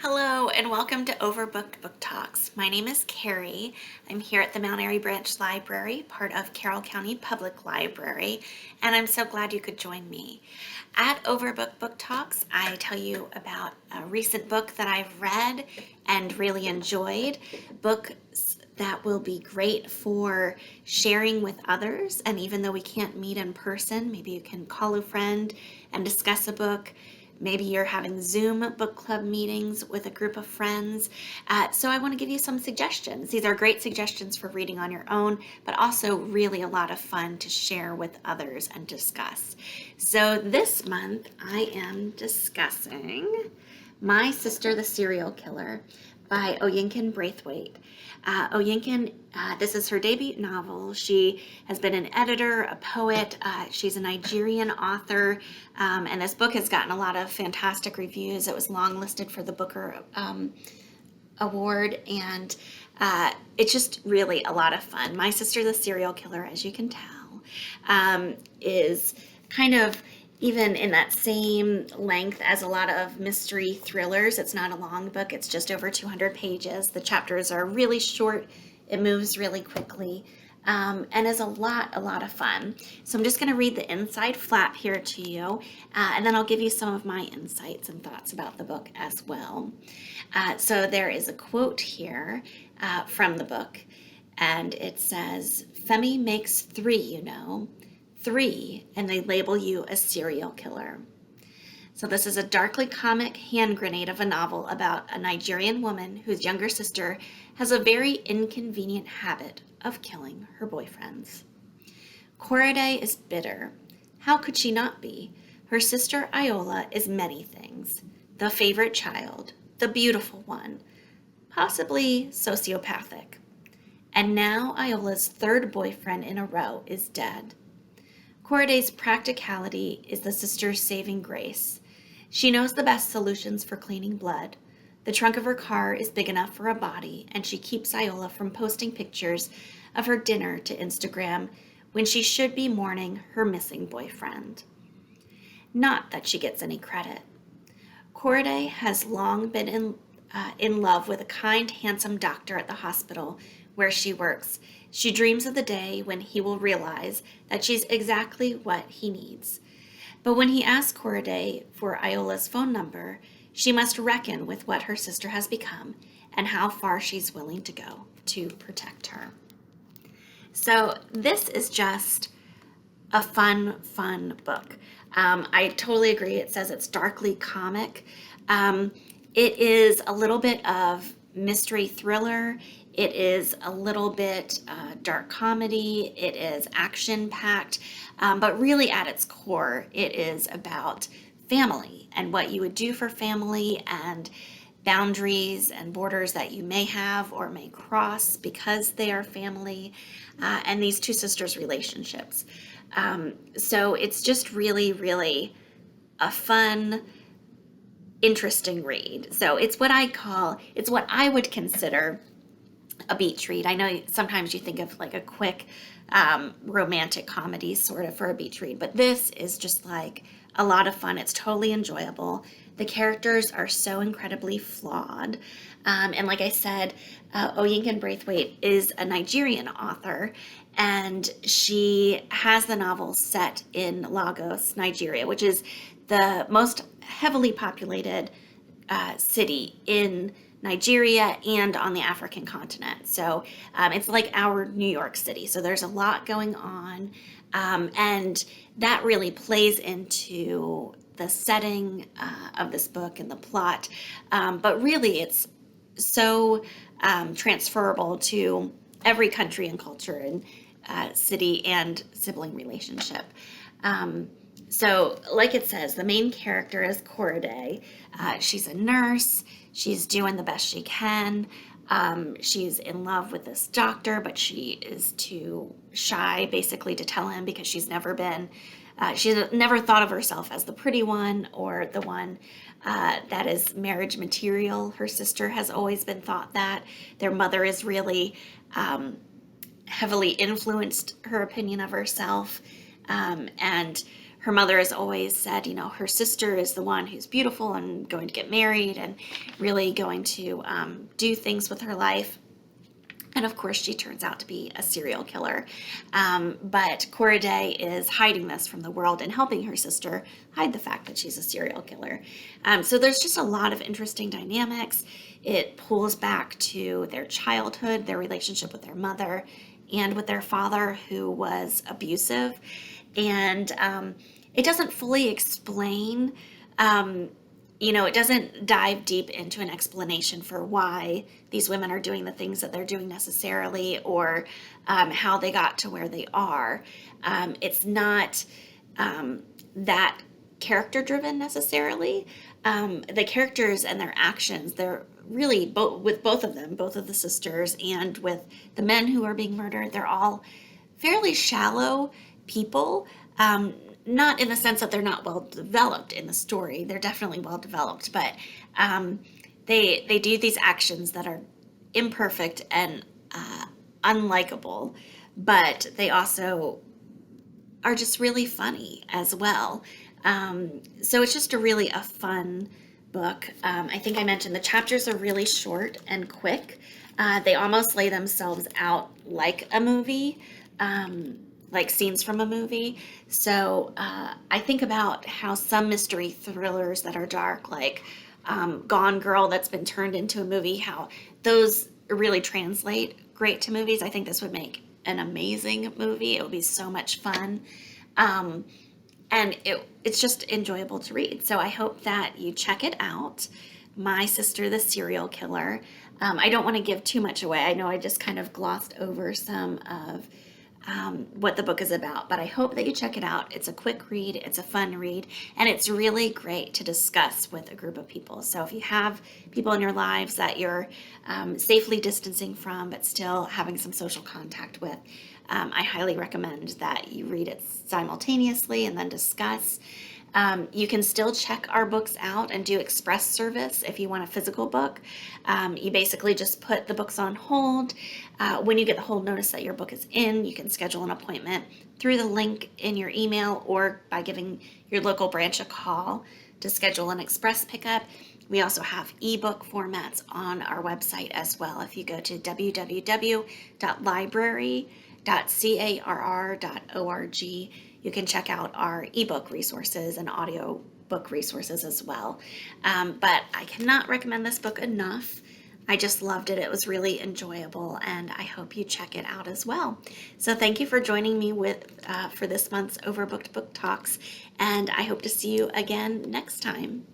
Hello and welcome to Overbooked Book Talks. My name is Kari. I'm here at the Mount Airy Branch Library, part of Carroll County Public Library, and I'm so glad you could join me. At Overbooked Book Talks, I tell you about a recent book that I've read and really enjoyed, books that will be great for sharing with others, and even though we can't meet in person, maybe you can call a friend and discuss a book. Maybe you're having Zoom book club meetings with a group of friends. So I want to give you some suggestions. These are great suggestions for reading on your own, but also really a lot of fun to share with others and discuss. So this month I am discussing My Sister the Serial Killer by Oyinkan Braithwaite. Oyinkan, this is her debut novel. She has been an editor, a poet. She's a Nigerian author, and this book has gotten a lot of fantastic reviews. It was longlisted for the Booker Award, and it's just really a lot of fun. My Sister the Serial Killer, as you can tell, is kind of even in that same length as a lot of mystery thrillers. It's not a long book. It's just over 200 pages. The chapters are really short. It moves really quickly, and is a lot of fun. So I'm just going to read the inside flap here to you, and then I'll give you some of my insights and thoughts about the book as well. So there is a quote here from the book, and it says, "Femi makes three, you know. Three, and they label you a serial killer." So this is a darkly comic hand grenade of a novel about a Nigerian woman whose younger sister has a very inconvenient habit of killing her boyfriends. Korede is bitter. How could she not be? Her sister Iola is many things. The favorite child, the beautiful one, possibly sociopathic. And now Iola's third boyfriend in a row is dead. Korede's practicality is the sister's saving grace. She knows the best solutions for cleaning blood. The trunk of her car is big enough for a body, and she keeps Iola from posting pictures of her dinner to Instagram when she should be mourning her missing boyfriend. Not that she gets any credit. Korede has long been in love with a kind, handsome doctor at the hospital where she works. She dreams of the day when he will realize that she's exactly what he needs. But when he asks Korede for Iola's phone number, she must reckon with what her sister has become and how far she's willing to go to protect her. So this is just a fun book. I totally agree. It says it's darkly comic. It is a little bit of mystery thriller. It is a little bit dark comedy. It is action-packed, but really at its core, it is about family and what you would do for family and boundaries and borders that you may have or may cross because they are family, and these two sisters' relationships. So it's just really a fun, interesting read. So it's what I would consider a beach read. I know sometimes you think of like a quick romantic comedy sort of for a beach read, but this is just like a lot of fun. It's totally enjoyable. The characters are so incredibly flawed. And like I said, Oyinkan Braithwaite is a Nigerian author, and she has the novel set in Lagos, Nigeria, which is the most heavily populated city in Nigeria and on the African continent. So it's like our New York City. So there's a lot going on. And that really plays into the setting of this book and the plot. But really, it's so transferable to every country and culture and city and sibling relationship. So like it says, the main character is Korede. She's a nurse. She's doing the best she can. She's in love with this doctor, but she is too shy basically to tell him because she's never thought of herself as the pretty one or the one that is marriage material. Her sister has always been thought that. Their mother is really heavily influenced her opinion of herself. And her mother has always said, her sister is the one who's beautiful and going to get married and really going to do things with her life. And of course, she turns out to be a serial killer. But Cora Day is hiding this from the world and helping her sister hide the fact that she's a serial killer. So there's just a lot of interesting dynamics. It pulls back to their childhood, their relationship with their mother, and with their father, who was abusive. And it doesn't fully explain. It doesn't dive deep into an explanation for why these women are doing the things that they're doing necessarily, or how they got to where they are. It's not that character driven necessarily. The characters and their actions, they're really with both of them, both of the sisters, and with the men who are being murdered, they're all fairly shallow people. Not in the sense that they're not well developed in the story. They're definitely well developed, but they do these actions that are imperfect and unlikable, but they also are just really funny as well. So it's just a fun book. I think I mentioned the chapters are really short and quick. They almost lay themselves out like a movie. Like scenes from a movie. So I think about how some mystery thrillers that are dark, like Gone Girl, that's been turned into a movie, how those really translate great to movies. I think this would make an amazing movie. It would be so much fun. And it's just enjoyable to read. So I hope that you check it out. My Sister, the Serial Killer. I don't want to give too much away. I know I just kind of glossed over some of what the book is about, but I hope that you check it out. It's a quick read, it's a fun read, and it's really great to discuss with a group of people. So if you have people in your lives that you're safely distancing from, but still having some social contact with, I highly recommend that you read it simultaneously and then discuss. You can still check our books out and do express service if you want a physical book. You basically just put the books on hold. When you get the hold notice that your book is in, you can schedule an appointment through the link in your email or by giving your local branch a call to schedule an express pickup. We also have ebook formats on our website as well. If you go to www.library.carr.org, you can check out our ebook resources and audio book resources as well. But I cannot recommend this book enough. I just loved it. It was really enjoyable, and I hope you check it out as well. So thank you for joining me for this month's Overbooked Book Talks, and I hope to see you again next time.